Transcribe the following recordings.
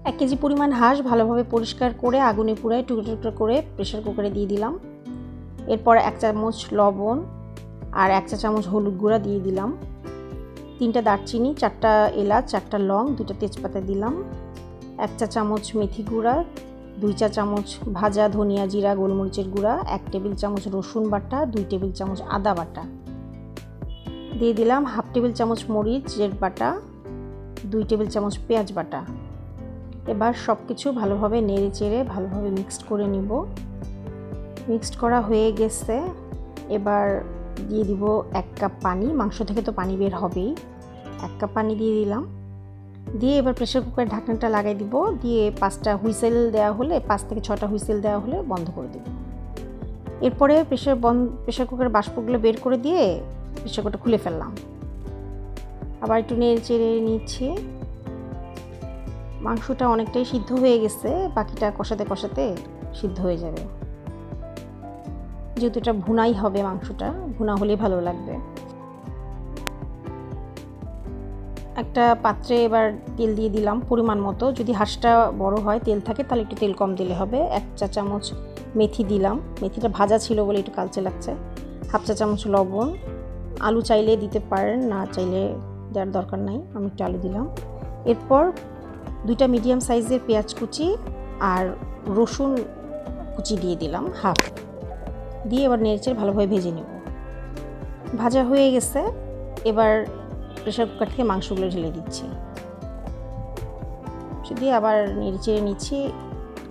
1 KG পরিমাণ হাঁস ভালোভাবে পরিষ্কার করে আগুনে পুড়ায় টুকরো টুকরো করে প্রেসার কুকারে দিয়ে দিলাম। এরপর 1 চামচ লবণ আর 1 চা চামচ হলুদ গুঁড়া দিয়ে দিলাম। 3টা দারচিনি, 4টা এলাচ, 4টা লং, 2টা তেজপাতা দিলাম। 1 চা চামচ মেথি গুঁড়া, 2 চা চামচ ভাজা ধনিয়া জিরা গোলমরিচের গুঁড়া, 1 টেবিল চামচ রসুন বাটা, 2 টেবিল চামচ আদা বাটা দিয়ে দিলাম। 1/2 টেবিল চামচ মরিচের বাটা, 2 টেবিল চামচ পেঁয়াজ বাটা। এবার সব কিছু ভালোভাবে নেড়ে চেড়ে ভালোভাবে মিক্সড করে নিব। মিক্সড করা হয়ে গেছে। এবার দিয়ে দিব 1 কাপ পানি। মাংস থেকে তো পানি বের হবেই। 1 কাপ পানি দিয়ে দিলাম। দিয়ে এবার প্রেসার কুকারের ঢাকনাটা লাগাই দিব। দিয়ে 5টা হুইসেল দেওয়া হলে 5 থেকে 6টা হুইসেল দেওয়া হলে বন্ধ করে দেব। এরপরে প্রেসার কুকারের বাষ্পগুলো বের করে দিয়ে প্রেসার কুকারটা খুলে ফেললাম। আবার একটু নেড়ে চেড়ে নিচ্ছি। মাংসটা অনেকটাই সিদ্ধ হয়ে গেছে, বাকিটা কষাতে কষাতে সিদ্ধ হয়ে যাবে। যেহেতু এটা ভুনাই হবে, মাংসটা ভুনা হলেই ভালো লাগবে। একটা পাত্রে এবার তেল দিয়ে দিলাম পরিমাণ মতো। যদি হাঁসটা বড় হয় তেল থাকে তাহলে একটু তেল কম দিলে হবে। 1 চা চামচ মেথি দিলাম, মেথিটা ভাজা ছিল বলে একটু কালচে লাগছে। 1/2 চা চামচ লবণ, আলু চাইলে দিতে পারেন, না চাইলে দেওয়ার দরকার নাই, আমি একটু আলু দিলাম। এরপর 2টা মিডিয়াম সাইজের পেঁয়াজ কুচি আর রসুন কুচি দিয়ে দিলাম হাফ, দিয়ে এবার নেড়েচেড়ে ভালোভাবে ভেজে নেব। ভাজা হয়ে গেছে। এবার প্রেসার কুকার থেকে মাংসগুলো ঢেলে দিচ্ছি, দিয়ে আবার নেড়েচেড়ে নিচ্ছি।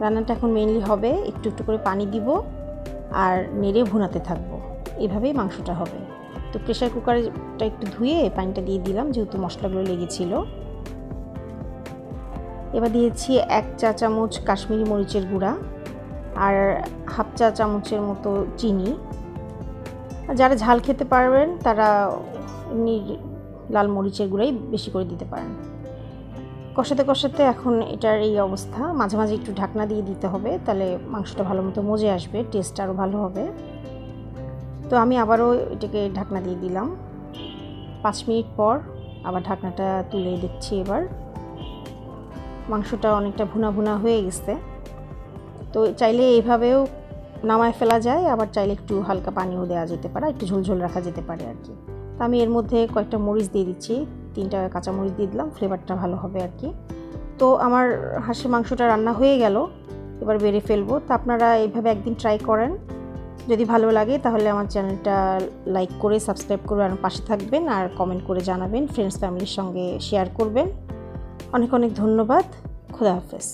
রান্নাটা এখন মেইনলি হবে একটু একটু করে পানি দিব আর নেড়ে ভুনাতে থাকবো, এভাবেই মাংসটা হবে। তো প্রেসার কুকারটা একটু ধুয়ে পানিটা দিয়ে দিলাম, যেহেতু মশলাগুলো লেগেছিল। এবার দিয়েছি 1 চা চামচ কাশ্মীরি মরিচের গুঁড়া আর 1/2 চা চামচের মতো চিনি। যারা ঝাল খেতে পারবেন তারা এমনি লাল মরিচের গুঁড়াই বেশি করে দিতে পারেন। কষাতে কষাতে এখন এটার এই অবস্থা। মাঝে মাঝে একটু ঢাকনা দিয়ে দিতে হবে, তাহলে মাংসটা ভালো মতো মজে আসবে, টেস্ট আরও ভালো হবে। তো আমি আবারও এটাকে ঢাকনা দিয়ে দিলাম। 5 মিনিট পর আবার ঢাকনাটা তুলে দেখছি। এবার মাংসটা অনেকটা ভুনা ভুনা হয়ে গেছে। তো চাইলে এইভাবেও নামায় ফেলা যায়, আবার চাইলে একটু হালকা পানিও দেওয়া যেতে পারে, একটু ঝোলঝোল রাখা যেতে পারে আর কি। তো আমি এর মধ্যে কয়েকটা মরিচ দিয়ে দিচ্ছি, 3টা কাঁচা মরিচ দিয়ে দিলাম, ফ্লেভারটা ভালো হবে আর কি। তো আমার হাঁসের মাংসটা রান্না হয়ে গেল, এবার বেড়ে ফেলবো। তো আপনারা এইভাবে একদিন ট্রাই করেন, যদি ভালো লাগে তাহলে আমার চ্যানেলটা লাইক করে সাবস্ক্রাইব করে আর পাশে থাকবেন, আর কমেন্ট করে জানাবেন, ফ্রেন্ডস ফ্যামিলির সঙ্গে শেয়ার করবেন। অনেক অনেক ধন্যবাদ। খোদা হাফেজ।